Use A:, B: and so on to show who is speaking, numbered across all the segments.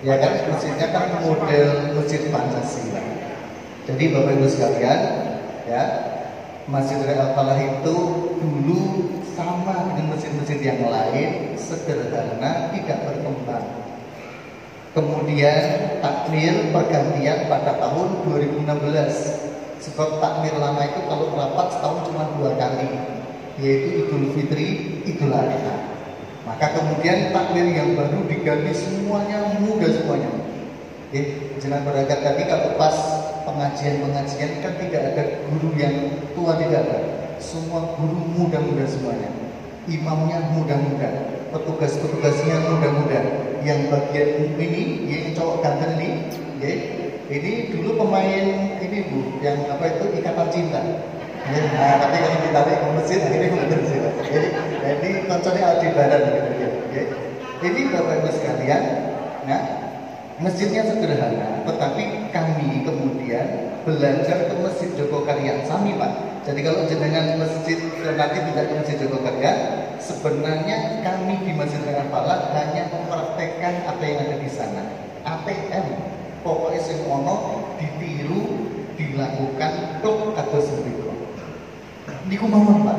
A: Ya kan, masjidnya kan model masjid Pancasila. Jadi Bapak Ibu sekalian, ya, Masjid Raya Al-Falah itu dulu sama dengan masjid-masjid yang lain, sederhana, tidak berkembang. Kemudian takmir pergantian pada tahun 2016. Sebab takmir lama itu kalau rapat setahun cuma 2 kali, yaitu Idul Fitri, Idul Adha. Maka kemudian takmir yang baru diganti semuanya muda semuanya. Jangan berangkat tadi kalau pas pengajian-pengajian kan tidak ada guru yang tua, tidak ada. Semua guru muda-muda semuanya. Imamnya muda-muda, petugas-petugasnya muda-muda. Yang bagian ini, yang cowok ganteng ini dulu pemain ini Bu, yang apa itu Ikatan Cinta. Nah, tapi kalau ditarik ke masjid akhirnya benar sih. Jadi contohnya Aldebaran gitu ya. Ini Bapak Ibu sekalian, nah masjidnya sederhana, tetapi kami kemudian belajar ke Masjid Jogokarya Sami Pak. Jadi kalau jenengan masjid nanti tidak ke Masjid Jogokarya, sebenarnya kami di Masjid Raya Al-Falah hanya mempraktekkan apa yang ada di sana. ATM, pokoknya semono ditiru, dilakukan tok atau sebiko. Niku mawon Pak.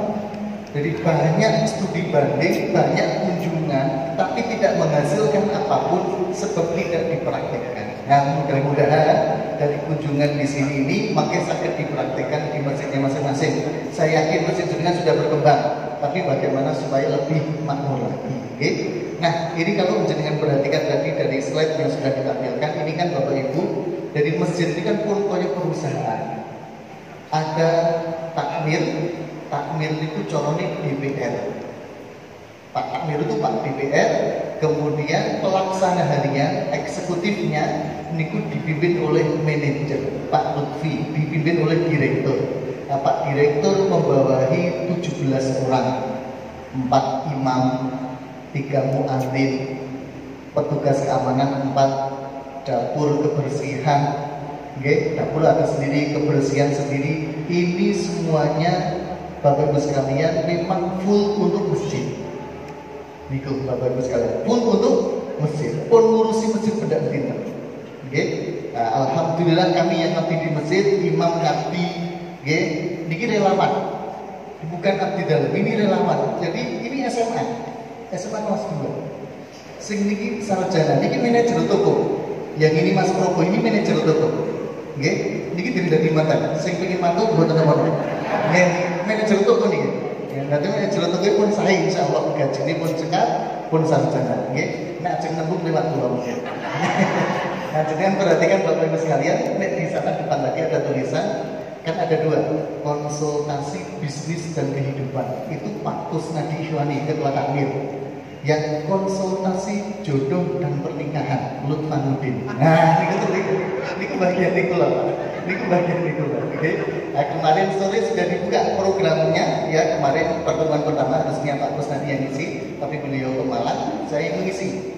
A: Jadi banyak studi banding, banyak kunjungan, tapi tidak menghasilkan apapun sebab tidak dipraktikkan. Nah, mudah-mudahan dari kunjungan di sini ini makin sakit dipraktikkan di masjidnya masing-masing. Saya yakin masjid jenengan sudah berkembang, tapi bagaimana supaya lebih makmur lagi. Okay? Nah, ini kalau jenengan perhatikan tadi dari slide yang sudah ditampilkan, ini kan Bapak Ibu, dari masjid ini kan pokoknya perusahaan. Ada takmir itu corone DPR. Pak takmir itu Pak DPR, kemudian pelaksana harian, eksekutifnya niku dipimpin oleh manajer Pak Lutfi, dipimpin oleh direktur. Nah, Pak direktur membawahi 17 orang, 4 imam, 3 muadzin, petugas keamanan 4, dapur kebersihan, dapur ada sendiri, kebersihan sendiri. Ini semuanya Bapak Ibu sekalian memang full untuk masjid. Niku Bapak Ibu sekalian, full untuk masjid. Pun ngurusi masjid benda pinter. Nah, alhamdulillah kami yang ngabdi di masjid, imam ngabdi, niki relawan. Bukan abdi dalam, ini relawan. Jadi ini SMA kelas 2. Sing niki sarjana, niki manajer toko. Yang ini Mas Probo, ini manajer toko. Niki dari mata. Sing pengen mantu mboten apa-apa. Manajer toko niki. Nanti manajer toko pun saya insyaallah gajine pun cekap pun sarjana. Nek ajeng nembung lewat kula mungkin. Nah, jadi perhatikan Bapak Ibu sekalian, di sana depan lagi ada tulisan, kan ada 2, konsultasi bisnis dan kehidupan. Itu Pak Kusnadi Ikhwani, Ketua Takmir. Yang konsultasi jodoh dan pernikahan, Lutfanuddin. Nah, ini kebagian itu loh. Ini kebagian itu loh. Nah, kemarin sore sudah dibuka programnya, ya kemarin pertemuan pertama harusnya Pak Kusnadi yang ngisi, tapi beliau ke Malang, saya yang mengisi.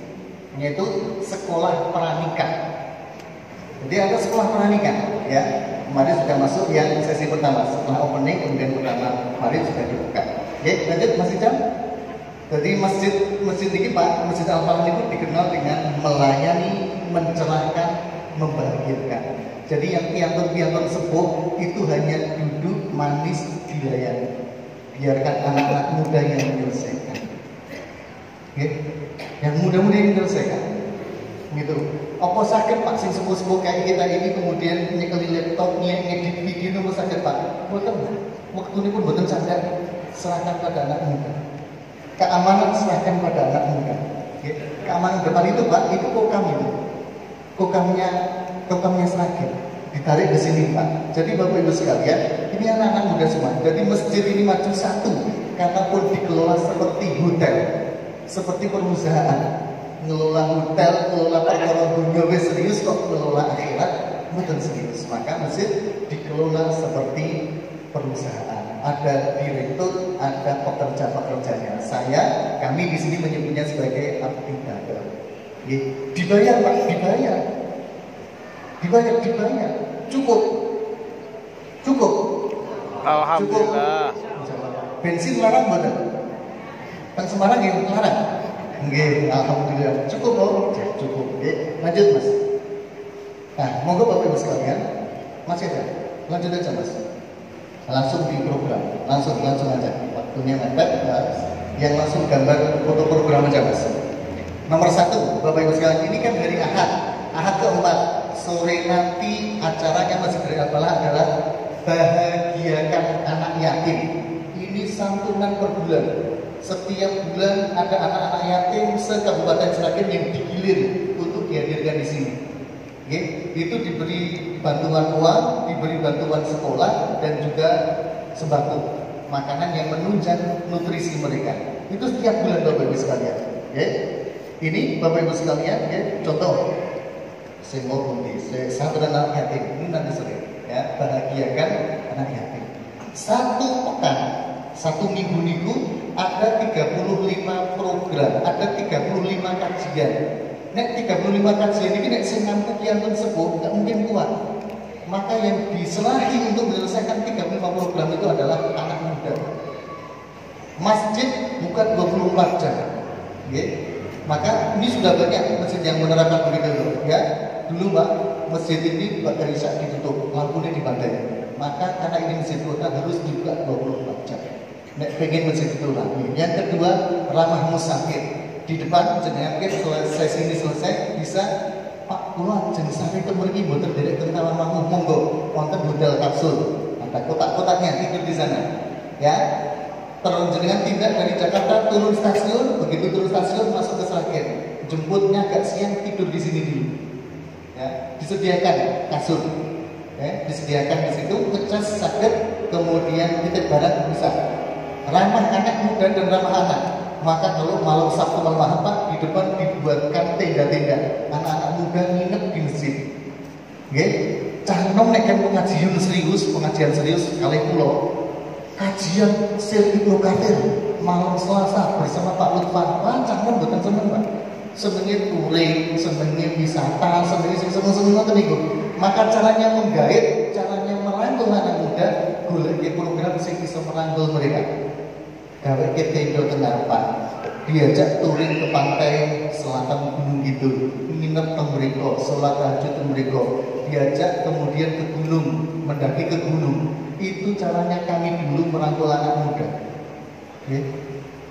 A: Yaitu sekolah pranikah. Jadi ada sekolah pranikah, ya. Kemarin sudah masuk yang sesi pertama, setelah opening kemudian pertama kemarin sudah dibuka. Lanjut Mas Ijam. Jadi masjid ini Pak, Masjid Al-Falah itu dikenal dengan melayani, mencerahkan, membahagiakan. Jadi yang piantun-piantun sepuh itu hanya duduk manis dilayani. Biarkan anak-anak muda yang menyelesaikan. Yang muda-muda yang menyelesaikan. Gitu. Apa sakit Pak sing sepuh-sepuh kayak kita ini kemudian nyekeli laptopnya, ngedit video nomor sakit Pak? Boten. Waktu ini pun boten sadar. Serahkan pada anak muda. Keamanan serahkan pada anak muda. Keamanan depan itu Pak, itu kokam itu. Kokamnya seragam. Ditarik ke sini Pak. Jadi Bapak Ibu sekalian, ini anak-anak muda semua. Jadi masjid ini maju satu karena pun dikelola seperti hotel, seperti perusahaan. Ngelola hotel, ngelola perkara dunia serius kok ngelola akhirat bukan serius. Maka masjid dikelola seperti perusahaan. Ada direktur, ada pekerja-pekerjanya. Kami di sini menyebutnya sebagai abdi dalam. Dibayar Pak, dibayar. Cukup.
B: Alhamdulillah.
A: Cukup. Bensin larang bener. Kan Semarang yang larang. Alhamdulillah. Cukup. Cukup. Lanjut Mas. Nah, monggo Bapak Ibu sekalian, masih ada. Lanjut aja Mas. Langsung di program, langsung aja. Waktunya mepet, yang langsung gambar foto program aja Mas. Nomor 1, Bapak Ibu sekalian, ini kan hari Ahad keempat. Sore nanti acaranya Masjid Al-Falah adalah bahagiakan anak yatim. Ini santunan per bulan. Setiap bulan ada anak-anak yatim se-Kabupaten Sragen yang digilir untuk dihadirkan di sini. Oke, itu diberi bantuan uang, diberi bantuan sekolah, dan juga sembako, makanan yang menunjang nutrisi mereka. Itu setiap bulan Bapak Ibu sekalian. Oke, ini Bapak Ibu sekalian, ya, contoh. Saya mau bunyi, satu anak yatim ini nanti sore, ya, bahagiakan anak yatim. Satu pekan, satu minggu ada 35 program, ada 35 kajian. Nek 35 kajian ini nek sing ngantuk pun sepuh nggak mungkin kuat. Maka yang diserahi untuk menyelesaikan 35 program itu adalah anak muda. Masjid bukan 24 jam. Ya. Maka ini sudah banyak masjid yang menerapkan begitu, ya. Dulu Mbak, masjid ini bakal bisa ditutup, lampunya dibantai. Maka karena ini masjid kota harus dibuka 24 jam. Nek pengen masjid itu lagi. Yang kedua, ramah musafir. Di depan jenengan sesi ini selesai bisa Pak kula jeneng sare temuriki mboten derek kentalan mangu monggo wonten hotel kapsul. Ada kotak-kotaknya tidur di sana. Ya. Terus jenengan tindak dari Jakarta turun stasiun, begitu turun stasiun masuk ke Sragen. Jemputnya agak siang tidur di sini dulu. Ya, disediakan kasur. Ya, disediakan di situ ngecas sakit, kemudian titip barang bisa. Ramah anak muda dan ramah anak. Maka kalau malam Sabtu malam Ahad Pak, di depan dibuatkan tenda-tenda. Anak-anak muda nginep di masjid. Nggih. Cah enom nek pengajian serius kali kula. Kajian Syekh Ibnu Katsir malam Selasa bersama Pak Lutfan. Cah enom mboten seneng, Pak. Senenge touring, senenge wisata, senenge sing seneng-seneng ngoten niku. Maka caranya menggait, caranya merangkul anak muda, golek program sing bisa merangkul mereka. Gawe tenda Tenarapan, diajak touring ke pantai selatan Gunung Kidul, nginep teng mriko, salat tahajud teng mriko, diajak kemudian ke gunung, mendaki ke gunung. Itu caranya kami dulu merangkul anak muda. Okay.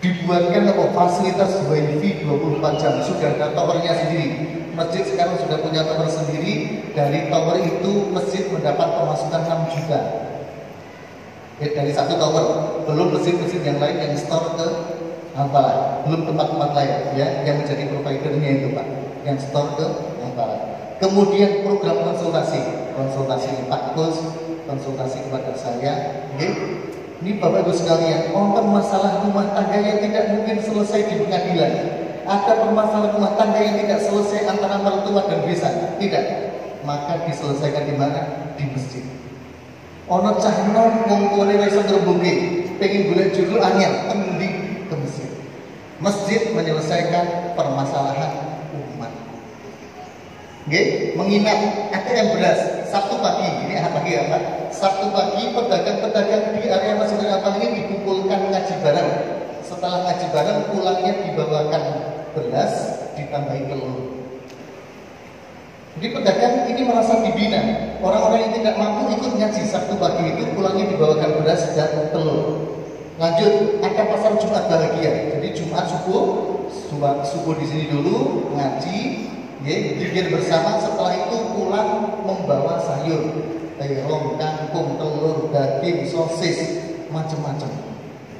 A: Dibuatkan fasilitas WiFi 24 jam, sudah ada towernya sendiri. Masjid sekarang sudah punya tower sendiri. Dari tower itu masjid mendapat pemasukan 6 juta. Dari satu tower, belum mesin-mesin yang lain yang store ke Al-Falah, belum tempat-tempat lain ya yang menjadi providernya itu Pak, yang store ke Al-Falah. Kemudian program konsultasi Pak Kus, konsultasi kepada saya. Okay. Ini Bapak Ibu sekalian, wonten masalah rumah tangga yang tidak mungkin selesai di pengadilan. Ada permasalahan rumah tangga yang tidak selesai antara mertua dan besan, tidak. Maka diselesaikan di mana? Di masjid. Ono cah enom wong tuane wis ngrembungke, pengen golek jodoh anyar tendi ke masjid. Masjid menyelesaikan permasalahan umat. Nggih, menginap ATM beras Sabtu pagi, ini Ahad pagi ya Pak. Sabtu pagi pedagang-pedagang di area Masjid Al-Falah ini dikumpulkan ngaji bareng. Setelah ngaji bareng pulangnya dibawakan beras ditambahi telur. Jadi pedagang ini merasa dibina. Orang-orang yang tidak mampu ikut ngaji Sabtu pagi itu pulangnya dibawakan beras dan telur. Lanjut, ada pasar Jumat bahagia. Jadi Jumat subuh di sini dulu ngaji, ya, dikir bersama. Setelah itu pulang membawa sayur, terong, kangkung, telur, daging, sosis, macam-macam.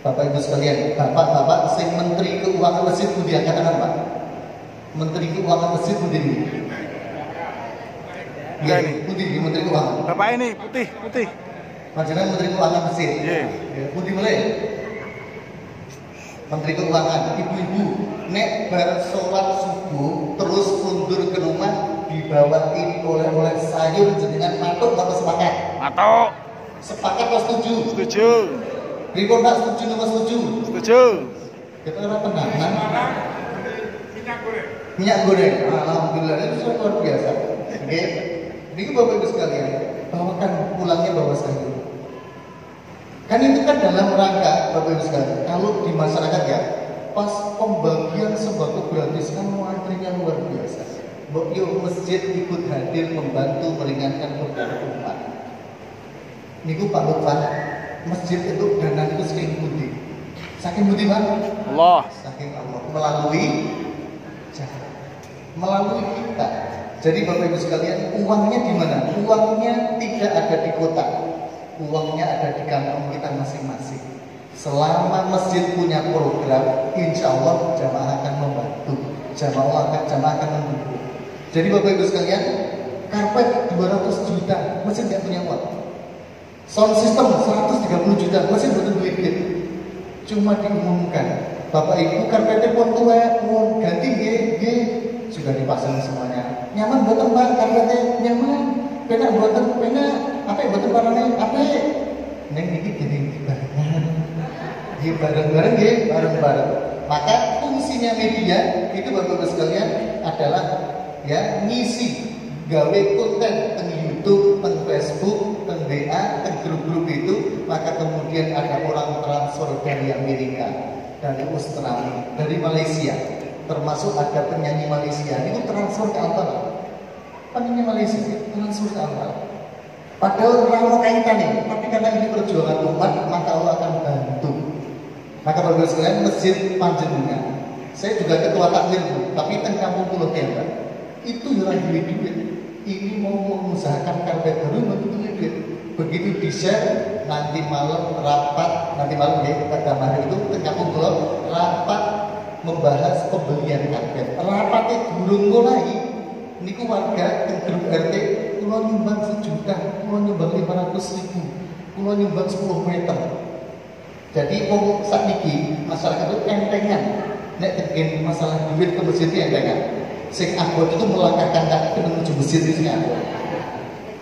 A: Bapak Ibu sekalian, bapak-bapak, sing Menteri Keuangan Masjid Budi angkat tangan Pak. Menteri Keuangan Masjid Budi ini. Ya, putih, Menteri Keuangan.
B: Bapak ini putih.
A: Panjenengan Menteri Keuangan Mesir.
B: Yeah.
A: Ya, putih mulai. Menteri Keuangan, ibu-ibu, nek bar sholat subuh terus mundur ke rumah dibawain oleh-oleh sayur jenengan matuk atau sepakat?
B: Matuk.
A: Sepakat atau setuju?
B: Setuju.
A: Ribon tak setuju atau setuju?
B: Setuju.
A: Kita orang tenang. Minyak goreng. Alhamdulillah itu sudah luar biasa. Oke. Ini Bapak Ibu sekalian, bawakan pulangnya bawa sayur. Kan itu kan dalam rangka Bapak Ibu sekalian, kalau di masyarakat ya, pas pembagian sembako gratis kan antrinya luar biasa. mbok yo masjid ikut hadir membantu meringankan beban umat. Niku Pak Lutfan, masjid itu dana itu saking pundi? Saking pundi, Pak?
B: Allah.
A: Saking Allah melalui kita. Jadi Bapak Ibu sekalian, uangnya di mana? Uangnya tidak ada di kota. Uangnya ada di kantong kita masing-masing. Selama masjid punya program, insya Allah jamaah akan membantu. Jamaah akan mendukung. Jadi Bapak Ibu sekalian, karpet 200 juta, masjid tidak punya uang. Sound system 130 juta, masjid butuh duit. Cuma diumumkan, Bapak Ibu karpetnya pun tua, mau ganti sudah dipasang semuanya. Nyaman buatan Pak, karpetnya nyaman. Pena buatan apa buatan warnanya apa? Neng ini gini bareng-bareng. Maka fungsinya media itu Bapak Ibu sekalian adalah ya ngisi gawe konten teng YouTube, teng Facebook, teng WA, teng grup-grup itu. Maka kemudian ada orang transfer dari Amerika, dari Australia, dari Malaysia, termasuk ada penyanyi Malaysia ini transfer ke Antara. Penyanyi Malaysia transfer ke Antara. Padahal orang mau kaitan nih, tapi karena ini perjuangan umat, maka Allah akan bantu. Maka Bapak sekalian, masjid Panjenengan, saya juga ketua takmir, tapi teng kampung Pulau Tembak itu yang duit. Ini mau mengusahakan karpet baru untuk duit. Begitu di share, nanti malam ya pada hari itu teng kampung Pulau rapat membahas pembelian karpet. Rapatnya belum mulai. Niku warga teng grup RT, kulo nyumbang 1 juta, kulo nyumbang 500.000, kulo nyumbang 10 meter. Jadi wong sakniki masyarakat itu entengan. Nek tekan masalah duit ke masjid itu entengan. Sing abot itu melangkahkan kaki menuju masjid itu sing abot.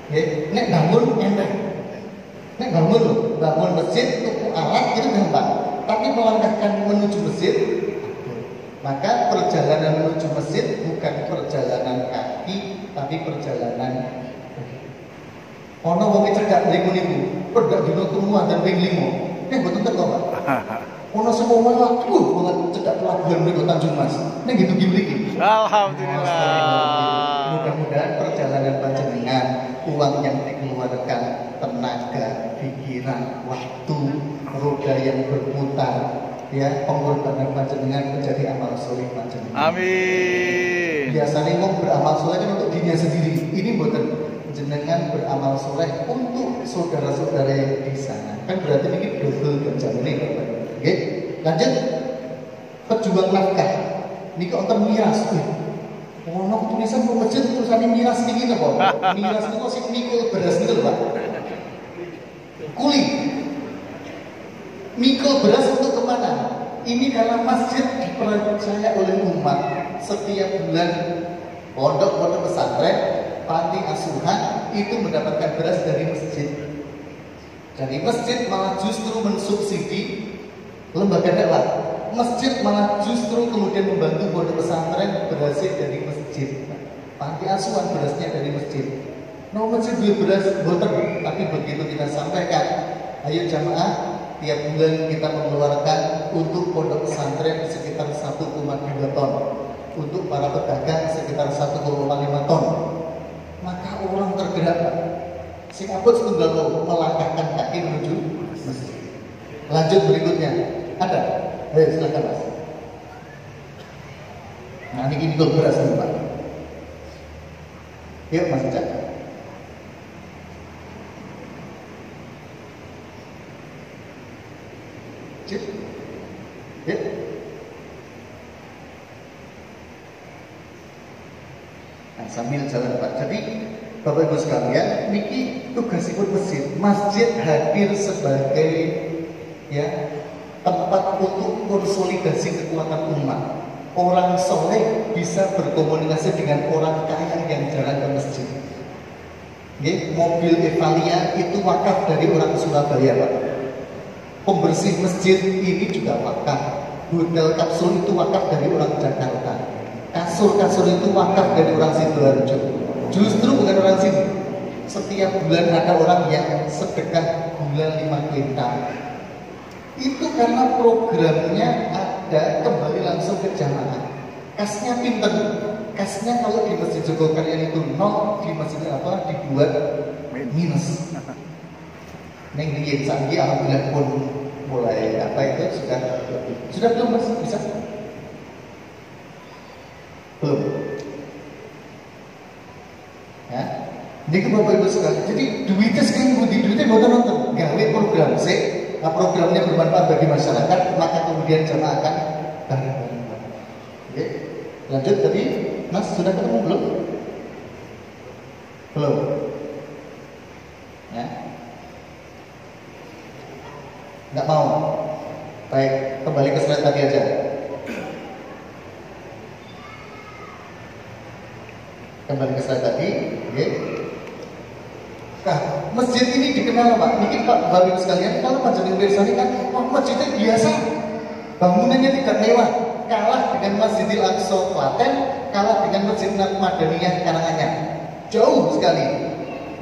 A: Nggih, nek bangun enteng. Nek bangun masjid tuku alat itu gampang. Tapi melangkahkan menuju masjid, maka perjalanan menuju masjid bukan perjalanan kaki, tapi perjalanan. Ono wong cedak mriku niku, pedak dino temu dan ping 5. Mboten teko, Pak. Ono semua banget cedak pelabuhan mriku Tanjung Mas. Ning gitu mriki.
B: Alhamdulillah.
A: Mudah-mudahan perjalanan panjenengan, uang yang dikeluarkan, tenaga, pikiran, waktu, roda yang berputar, ya pengorbanan panjenengan menjadi amal soleh panjenengan.
B: Amin.
A: Biasanya mau beramal soleh kan untuk dirinya sendiri. Ini bukan jenengan beramal soleh untuk saudara-saudara yang di sana. Kan berarti ini double kerjaan ini, Bapak. Oke, lanjut. Pejuang nafkah. Ini kok untuk miras. Ono tulisan mau masjid tulisannya miras ini gitu, Pak. Miras itu masih mikul beras gitu, Pak. Kuli. Mikul beras untuk kemana? Ini karena masjid dipercaya oleh umat setiap bulan pondok pesantren, panti asuhan itu mendapatkan beras dari masjid. Dari masjid malah justru mensubsidi lembaga dakwah. Masjid malah justru kemudian membantu pondok pesantren berasnya dari masjid. Panti asuhan berasnya dari masjid. No masjid beli beras boten, tapi begitu kita sampaikan, ayo jamaah, tiap bulan kita mengeluarkan untuk pondok pesantren sekitar 1,2 ton, untuk para pedagang sekitar 1,5 ton. Maka orang tergerak, Singapura setunggal melangkahkan kaki menuju masjid. Lanjut berikutnya, ada, ayo silakan Mas. Nah ini untuk beras nih Pak. Yuk Mas Cak. Ya. Nah, sambil jalan Pak. Jadi Bapak Ibu sekalian, niki tugasipun masjid. Masjid hadir sebagai ya tempat untuk konsolidasi kekuatan umat. Orang soleh bisa berkomunikasi dengan orang kaya yang jarang ke masjid. Ya, mobil Evalia itu wakaf dari orang Surabaya Pak. Pembersih masjid ini juga wakaf. Hotel kapsul itu wakaf dari orang Jakarta. Kasur-kasur itu wakaf dari orang Sidoarjo. Justru bukan orang sini. Setiap bulan ada orang yang sedekah gula 5 kuintal. Itu karena programnya ada kembali langsung ke jamaah. Kasnya pinter. S-nya kalau di Masjid Jogokaryan itu 0, di masjid apa dibuat minus. Neng riyen saiki alhamdulillah pun mulai apa itu sudah belum Mas bisa? Belum. Ya. Ini Bapak Ibu sekalian. Jadi duitnya sekarang duitnya buatan nonton. Gawe program sih. Nah, programnya bermanfaat bagi masyarakat, maka kemudian jamaah akan bareng-bareng. Oke. Lanjut tadi, Mas sudah ketemu belum? Belum. Ya. Nggak mau. Baik, kembali ke slide tadi aja. Kembali ke slide tadi, oke. Nah, masjid ini dikenal Pak. Mungkin Pak Bapak Ibu sekalian, kalau panjenengan mirsani kan, masjidnya biasa, bangunannya tidak mewah, kalah dengan Masjidil Aqsa Klaten, kalah dengan Masjid Madaniyah Karanganyar, jauh sekali.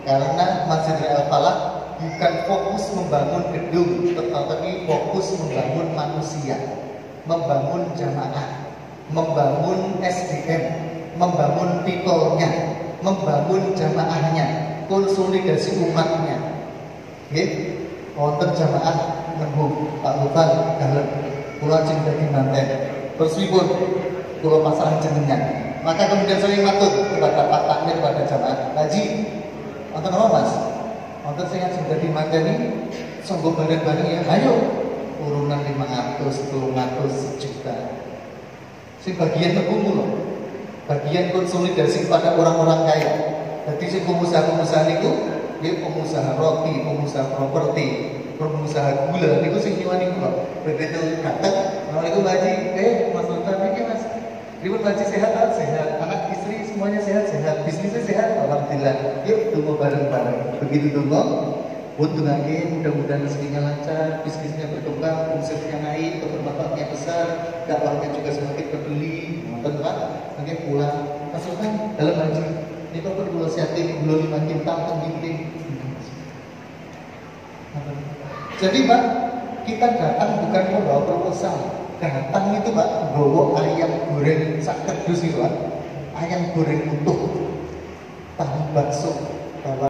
A: Karena Masjidil Al-Falah bukan fokus membangun gedung, tetapi fokus membangun manusia, membangun jamaah, membangun SDM, membangun people-nya, membangun jamaahnya, konsolidasi umatnya. Oke, wonten jamaah menghub Pak Lubang dalem kula ajeng dadi manten. Persipun kula pasrah jenengan. Maka kemudian saya matur kepada Pak Takmir, kepada jamaah, Haji, wonten apa Mas? Wonten sing ajeng dadi manten iki sanggo bareng-bareng ya. Ayo urunan 500, 300, sejuta. Sing bagian tepung lho. Bagian konsolidasi pada orang-orang kaya. Jadi si pengusaha-pengusaha itu, dia pengusaha roti, pengusaha properti, pengusaha gula, itu sing nyuwani kula. Begitu datang, assalamualaikum Pak Haji, Mas Sultan ini Mas. Ribut Pak Haji sehat, sehat, anak istri semuanya sehat, bisnisnya sehat, alhamdulillah. Yuk tunggu bareng-bareng. Begitu tunggu, untungnya mudah-mudahan rezekinya lancar, bisnisnya berkembang, omsetnya naik, kebermanfaatnya besar, dakwahnya juga semakin peduli. Nonton Pak, nanti pulang. Mas Sultan dalam haji. Ini kok perlu siatin, belum 5 kintal pembimbing. Jadi Pak, kita datang bukan membawa proposal. Datang itu Pak, bawa ayam goreng sak kerdus itu Pak. Ayam goreng utuh, tahu bakso, bawa